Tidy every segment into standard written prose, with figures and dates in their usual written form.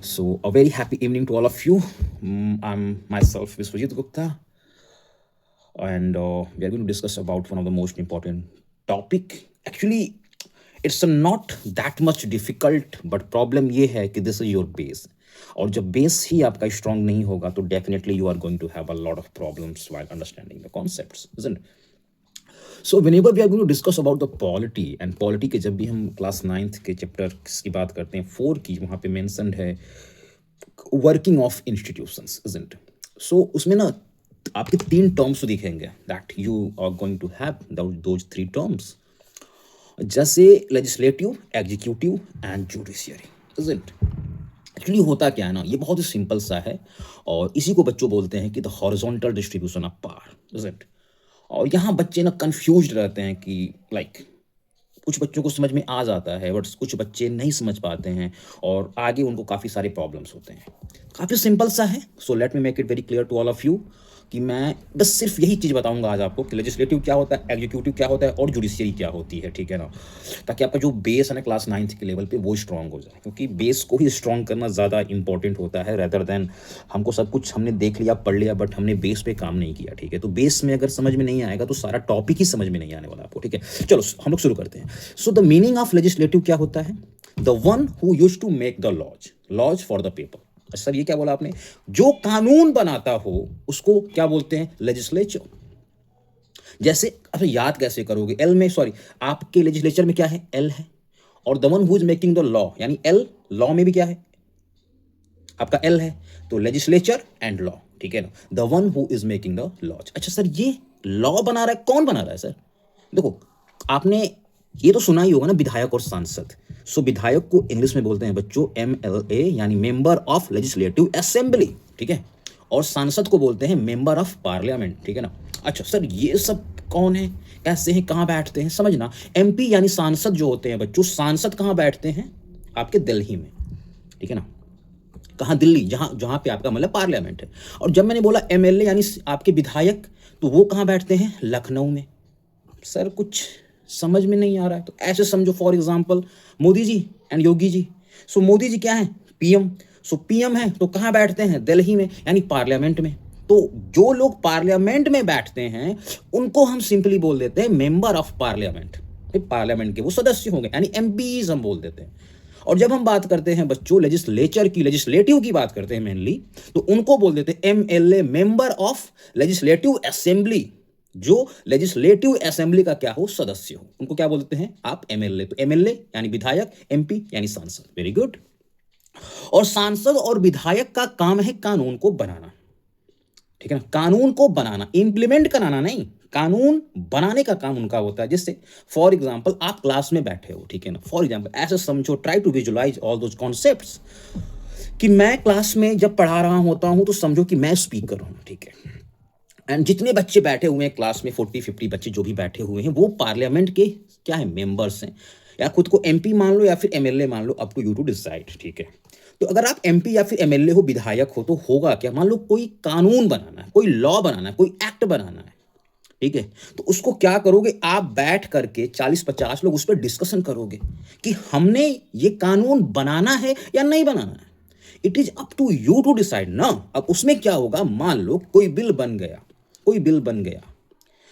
So, a very happy evening to all of you. I'm myself, Viswajit Gupta, and we are going to discuss about one of the most important topic. Actually, it's not that much difficult, but problem ये है कि this is your base. और जब base ही आपका strong नहीं होगा तो definitely you are going to have a lot of problems while understanding the concepts, isn't it? So whenever we are going to discuss about the polity and polity के जब भी हम क्लास 9th के chapter की बात करते हैं 4 की वहाँ पे मेंशन्ड है working of institutions, isn't it? So उसमें ना आपके 3 टर्म्स दिखेंगे that you are going to have those 3 terms, जैसे legislative, executive and judiciary, isn't it? Actually होता क्या है ना, ये बहुत ही सिंपल सा है और इसी को बच्चों बोलते हैं कि the horizontal distribution of power, isn't it? और यहाँ बच्चे ना कंफ्यूज्ड रहते हैं कि लाइक कुछ बच्चों को समझ में आ जाता है बट कुछ बच्चे नहीं समझ पाते हैं और आगे उनको काफ़ी सारे प्रॉब्लम्स होते हैं। काफ़ी सिंपल सा है, so let me make it very clear to all of you कि मैं बस सिर्फ यही चीज़ बताऊंगा आज आपको कि लेजिस्लेटिव क्या होता है, एग्जीक्यूटिव क्या होता है और जुडिशियरी क्या होती है, ठीक है ना, ताकि आपका जो बेस है ना क्लास 9th के लेवल पे वो स्ट्रांग हो जाए, क्योंकि बेस को ही स्ट्रांग करना ज़्यादा इंपॉर्टेंट होता है रेदर देन हमको सब कुछ हमने देख लिया पढ़ लिया बट हमने बेस पे काम नहीं किया, ठीक है। तो बेस में अगर समझ में नहीं आएगा तो सारा टॉपिक ही समझ में नहीं आने वाला आपको, ठीक है। चलो हम लोग शुरू करते हैं। So the meaning of legislative क्या होता है? The one who used to make the laws for the people. Sir ये क्या बोला आपने? जो कानून बनाता हो उसको क्या बोलते हैं? लेजिस्लेचर। जैसे आप याद कैसे करोगे? एल में, सॉरी, आपके लेजिस्लेचर में क्या है? एल है। और the one who is making the law, यानी एल, लॉ में भी क्या है? आपका एल है। तो लेजिस्लेचर एंड लॉ, ठीक है ना। The one who is making the laws. अच्छा सर, ये लॉ बना रहा है, कौन बना रहा है सर? देखो, आपने ये तो सुना ही होगा ना, विधायक और सांसद। सो विधायक को इंग्लिश में बोलते हैं बच्चों MLA, यानी मेंबर ऑफ लेजिस्लेटिव असेंबली, ठीक है। और सांसद को बोलते हैं मेंबर ऑफ पार्लियामेंट, ठीक है ना। अच्छा सर, ये सब कौन है, कैसे हैं, कहाँ बैठते हैं? समझना, MP यानी सांसद जो होते हैं बच्चों, सांसद कहाँ बैठते हैं? आपके दिल्ली में, ठीक है ना। कहाँ? दिल्ली, जहाँ पे आपका मतलब पार्लियामेंट है। और जब मैंने बोला MLA यानी आपके विधायक, तो वो कहाँ बैठते हैं? लखनऊ में। सर कुछ समझ में नहीं आ रहा है तो ऐसे समझो, for example Modi ji and Yogi ji. So Modi ji क्या है? PM। सो PM है तो कहाँ बैठते हैं? दिल्ली में, यानी पार्लियामेंट में। तो जो लोग पार्लियामेंट में बैठते हैं उनको हम सिंपली बोल देते हैं मेंबर ऑफ पार्लियामेंट। पार्लियामेंट के वो सदस्य होंगे, यानी MPs हम बोल देते हैं। और जब हम बात करते हैं बच्चों लेजिस्लेचर की, लेजिस्लेटिव की बात करते हैं मेनली, तो उनको बोल देते हैं MLA, member of legislative assembly. जो लेजिस्लेटिव असेंबली का क्या हो? सदस्य हो, उनको क्या बोलते हैं आप? MLA। तो MLA यानी विधायक, MP यानी सांसद। Very good. और सांसद और विधायक का काम है कानून को बनाना, ठीक है ना। कानून को बनाना, इंप्लीमेंट कराना नहीं, कानून बनाने का काम उनका होता है। जिससे फॉर एग्जांपल आप क्लास में बैठे हो, ठीक है ना, फॉर एग्जांपल ऐसे समझो, try to visualize all those concepts कि मैं क्लास में जब पढ़ा रहा होता हूं तो समझो कि मैं स्पीकर हूं, ठीक है। एंड जितने बच्चे बैठे हुए हैं क्लास में, 40-50 बच्चे जो भी बैठे हुए हैं, वो पार्लियामेंट के क्या है? मेंबर्स हैं। या खुद को MP मान लो या फिर MLA मान लो, up to you to decide, ठीक है। तो अगर आप MP या फिर MLA हो, विधायक हो, तो होगा क्या? मान लो कोई कानून बनाना है, कोई लॉ बनाना है, कोई एक्ट बनाना है, ठीक है। तो उसको क्या करोगे? आप बैठ करके 40-50 लोग उस पर डिस्कशन करोगे कि हमने ये कानून बनाना है या नहीं बनाना है। It is up to you to decide ना। अब उसमें क्या होगा? मान लो कोई बिल बन गया, कोई बिल बन गया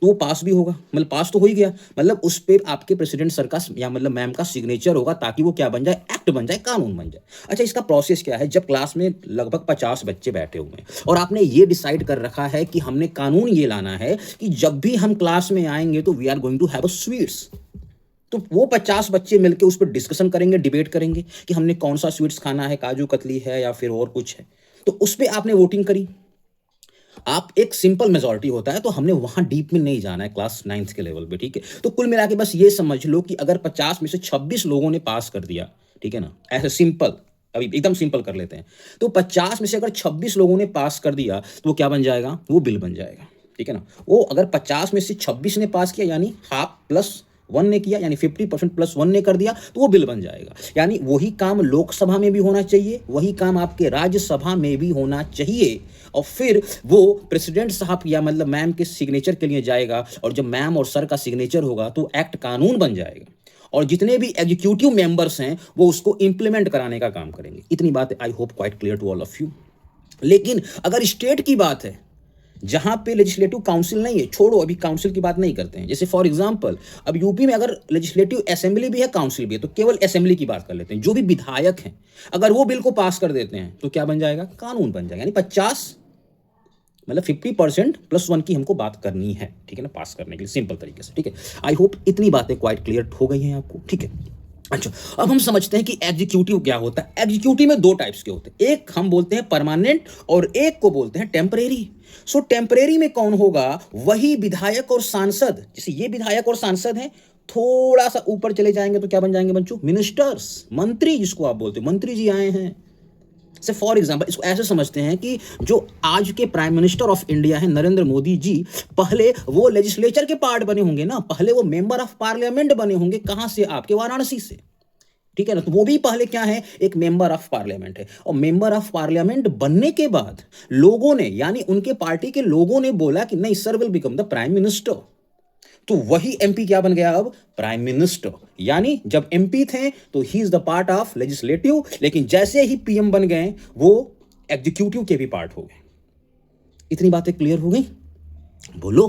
तो वो पास भी होगा, मतलब पास तो हो ही गया, मतलब उस पर आपके प्रेसिडेंट सर का या मतलब मैम का सिग्नेचर होगा, ताकि वो क्या बन जाए? एक्ट बन जाए, कानून बन जाए। अच्छा, इसका प्रोसेस क्या है? जब क्लास में लगभग 50 बच्चे बैठे हुए हैं और आपने ये डिसाइड कर रखा है कि हमने कानून ये लाना है कि जब भी हम क्लास में आएंगे तो we are going to have a sweets, तो वो 50 बच्चे मिलकर उस पर डिस्कशन करेंगे, डिबेट करेंगे कि हमने कौन सा स्वीट्स खाना है, काजू कतली है या फिर और कुछ है। तो उस पर आपने वोटिंग करी, आप एक सिंपल मेजॉरिटी होता है, तो हमने वहां डीप में नहीं जाना है क्लास 9th के लेवल पे, ठीक है। तो कुल मिला के बस ये समझ लो कि अगर 50 में से 26 लोगों ने पास कर दिया, ठीक है ना, ऐसे सिंपल, अभी एकदम सिंपल कर लेते हैं, तो 50 में से अगर 26 लोगों ने पास कर दिया तो वो क्या बन जाएगा? वो बिल बन जाएगा, ठीक है ना। वो अगर 50 में से 26 ने पास किया, यानी हाफ प्लस 1 ने किया, यानी 50% प्लस 1 ने कर दिया, तो वो बिल बन जाएगा। यानी वही काम लोकसभा में भी होना चाहिए, वही काम आपके राज्यसभा में भी होना चाहिए, और फिर वो प्रेसिडेंट साहब या मतलब मैम के सिग्नेचर के लिए जाएगा, और जब मैम और सर का सिग्नेचर होगा तो एक्ट कानून बन जाएगा। और जितने भी एग्जीक्यूटिव मेंबर्स हैं वो उसको इंप्लीमेंट कराने का काम करेंगे। इतनी बात I hope quite clear to all of you. लेकिन अगर स्टेट की बात है जहां पे लेजिस्लेटिव काउंसिल नहीं है, छोड़ो अभी काउंसिल की बात नहीं करते हैं, जैसे फॉर एग्जांपल अब यूपी में अगर लेजिस्लेटिव असेंबली भी है काउंसिल भी है, तो केवल असेंबली की बात कर लेते हैं। जो भी विधायक हैं अगर वो बिल को पास कर देते हैं तो क्या बन जाएगा, कानून बन जाएगा। यानी 50 मतलब 50% प्लस 1 की हमको बात करनी है, ठीक है ना, पास करने के लिए सिंपल तरीके से, ठीक है। आई होप इतनी बातें क्वाइट क्लियर हो गई हैं आपको, ठीक है। अच्छा, अब हम समझते हैं कि एग्जीक्यूटिव क्या होता है। एग्जीक्यूटिव में दो टाइप्स के होते हैं, एक हम बोलते हैं परमानेंट और एक को बोलते हैं टेम्परेरी। सो टेम्परेरी में कौन होगा, वही विधायक और सांसद। जैसे ये विधायक और सांसद हैं, थोड़ा सा ऊपर चले जाएंगे तो क्या बन जाएंगे बच्चों, मिनिस्टर्स, मंत्री, जिसको आप बोलते हैं मंत्री जी आए हैं। से फॉर एग्जांपल इसको ऐसे समझते हैं कि जो आज के प्राइम मिनिस्टर ऑफ इंडिया है नरेंद्र मोदी जी, पहले वो लेजिस्लेचर के पार्ट बने होंगे ना, पहले वो मेंबर ऑफ पार्लियामेंट बने होंगे। कहां से, आपके वाराणसी से, ठीक है ना। तो वो भी पहले क्या है, एक मेंबर ऑफ पार्लियामेंट है। और मेंबर ऑफ पार्लियामेंट बनने के बाद लोगों ने, यानी उनके पार्टी के लोगों ने बोला कि नहीं sir will become the prime minister. तो वही एमपी क्या बन गया अब, प्राइम मिनिस्टर। यानी जब एमपी थे तो he is the part of legislative, लेकिन जैसे ही पीएम बन गए वो एग्जीक्यूटिव के भी पार्ट हो गए। इतनी बातें क्लियर हो गई, बोलो।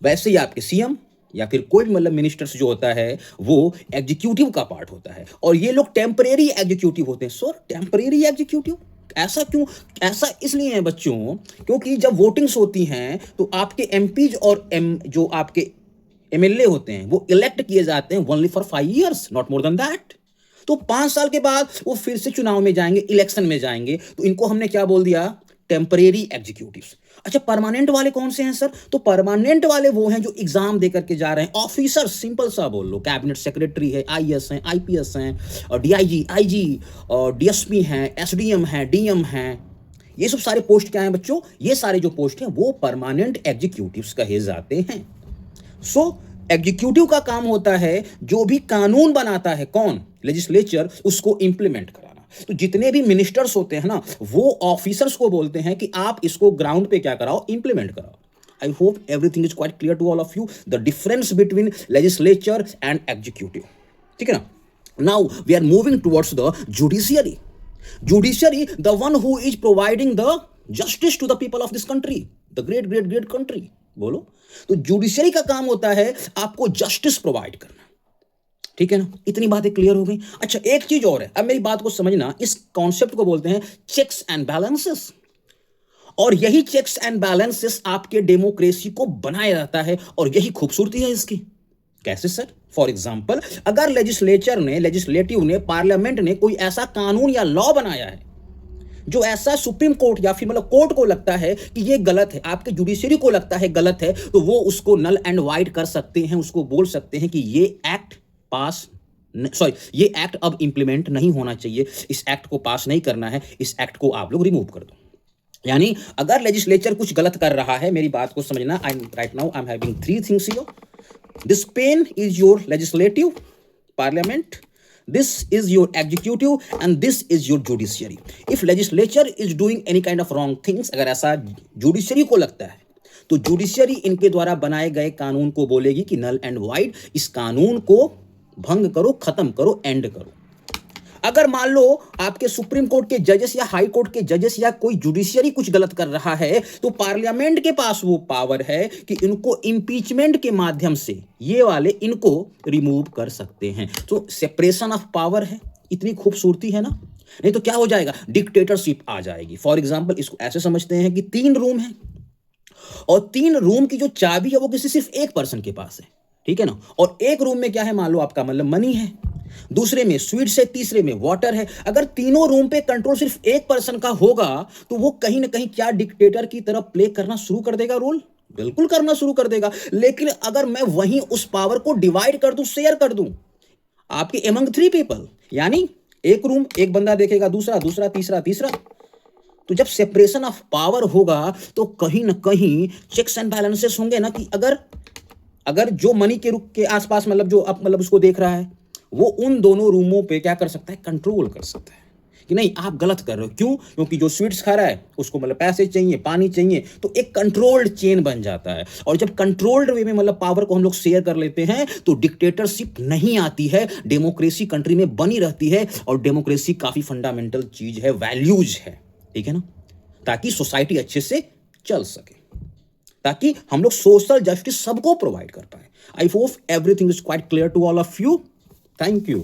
वैसे ही आपके सीएम या फिर कोई भी मतलब मिनिस्टर्स जो होता है वो एग्जीक्यूटिव का पार्ट होता है, और ये लोग टेम्परेरी एग्जीक्यूटिव होते हैं। सर टेम्परेरी एग्जीक्यूटिव ऐसा क्यों, ऐसा इसलिए है बच्चों क्योंकि जब वोटिंग्स होती हैं तो आपके एमपीज और जो आपके एमएलए होते हैं वो इलेक्ट किए जाते हैं only for 5 years, not more than that. तो 5 साल के बाद वो फिर से चुनाव में जाएंगे, इलेक्शन में जाएंगे, तो इनको हमने क्या बोल दिया, टेम्परेरी एग्जीक्यूटिव्स। अच्छा, परमानेंट वाले कौन से हैं सर, तो परमानेंट वाले वो हैं जो एग्जाम देकर के जा रहे हैं, ऑफिसर, सिंपल सा बोल लो, कैबिनेट सेक्रेटरी है, आईएएस हैं, आईपीएस हैं, और डीआईजी, आईजी, और डीएसपी हैं, एसडीएम हैं, डीएम हैं। ये सब सारे पोस्ट क्या हैं बच्चों, ये सारे जो पोस्ट हैं वो परमानेंट एग्जीक्यूटिव्स कहे जाते हैं। सो एग्जीक्यूटिव का काम होता है जो भी कानून बनाता है, कौन, लेजिस्लेचर, उसको इंप्लीमेंट कराना। तो जितने भी मिनिस्टर्स होते हैं ना, वो ऑफिसर्स को बोलते हैं कि आप इसको ग्राउंड पे क्या कराओ, इंप्लीमेंट कराओ। I hope everything is quite clear to all of you, the difference between legislature and executive, ठीक है ना। Now we are moving towards the judiciary. Judiciary, the one who is providing the justice to the people of this country, the great great great country, बोलो। तो judiciary का काम होता है आपको जस्टिस प्रोवाइड करना, ठीक है ना। इतनी बातें क्लियर हो गई। अच्छा, एक चीज और है, अब मेरी बात को समझना, इस कॉन्सेप्ट को बोलते हैं चेक्स एंड बैलेंसेस। और यही चेक्स एंड बैलेंसेस आपके डेमोक्रेसी को बनाया जाता है, और यही खूबसूरती है इसकी। कैसे सर, फॉर एग्जाम्पल अगर लेजिस्लेचर ने, लेजिस्लेटिव ने, पार्लियामेंट ने कोई ऐसा कानून या लॉ बनाया है जो ऐसा सुप्रीम कोर्ट या फिर मतलब कोर्ट को लगता है कि ये गलत है, आपके जुडिशरी को लगता है गलत है, तो वो उसको नल एंड वाइड कर सकते हैं, उसको बोल सकते हैं कि ये एक्ट पास, सॉरी, ये एक्ट अब इंप्लीमेंट नहीं होना चाहिए, इस एक्ट को पास नहीं करना है, इस एक्ट को आप लोग रिमूव कर दो। यानी अगर लेजिस्लेचर कुछ गलत कर रहा है, मेरी बात को समझना, I right now I am having 3 things here. This pen is your legislative parliament, this is your executive, and this is your judiciary. If legislature is doing any kind of wrong things, अगर ऐसा judiciary को लगता है तो judiciary इनके द्वारा बनाए गए कानून को बोलेगी कि null and void, इस कानून को भंग करो, खत्म करो, एंड करो। अगर मान लो आपके सुप्रीम कोर्ट के जजेस या हाई कोर्ट के जजेस या कोई जुडिशियरी कुछ गलत कर रहा है, तो पार्लियामेंट के पास वो पावर है कि इनको इंपीचमेंट के माध्यम से ये वाले इनको रिमूव कर सकते हैं। तो सेपरेशन ऑफ पावर है, इतनी खूबसूरती है ना। नहीं तो क्या हो जाएगा, डिक्टेटरशिप आ जाएगी। फॉर एग्जाम्पल इसको ऐसे समझते हैं कि 3 रूम है, और 3 रूम की जो चाबी है वो किसी सिर्फ एक पर्सन के पास है, ठीक है ना। और एक रूम में क्या है, मान लो आपका मतलब मनी है, दूसरे में स्वीट्स है, तीसरे में वाटर है। अगर तीनों रूम पे कंट्रोल सिर्फ एक पर्सन का होगा तो वो कहीं ना कहीं क्या डिक्टेटर की तरह प्ले करना शुरू कर देगा, रोल बिल्कुल करना शुरू कर देगा। लेकिन अगर मैं वहीं उस पावर को डिवाइड कर दूं, शेयर कर दूं आपके एमंग 3 पीपल, यानी एक रूम एक बंदा देखेगा, दूसरा, दूसरा, तीसरा, तीसरा, तो जब सेपरेशन ऑफ पावर होगा तो कहीं ना कहीं चेक्स एंड बैलेंसेस होंगे ना, कि अगर जो मनी के रुख के आसपास मतलब जो अब मतलब उसको देख रहा है, वो उन दोनों रूमों पे क्या कर सकता है, कंट्रोल कर सकता है कि नहीं आप गलत कर रहे हो। क्यों? क्योंकि जो स्वीट्स खा रहा है उसको मतलब पैसे चाहिए, पानी चाहिए, तो एक कंट्रोल्ड चेन बन जाता है। और जब कंट्रोल्ड वे में मतलब पावर को हम लोग शेयर कर लेते हैं तो डिक्टेटरशिप नहीं आती है, डेमोक्रेसी कंट्री में बनी रहती है। और डेमोक्रेसी काफी फंडामेंटल चीज है, वैल्यूज है, ठीक है ना, ताकि सोसाइटी अच्छे से चल सके, ताकि हम लोग सोशल जस्टिस सबको प्रोवाइड कर पाए। I hope everything is quite clear to all of you. Thank you.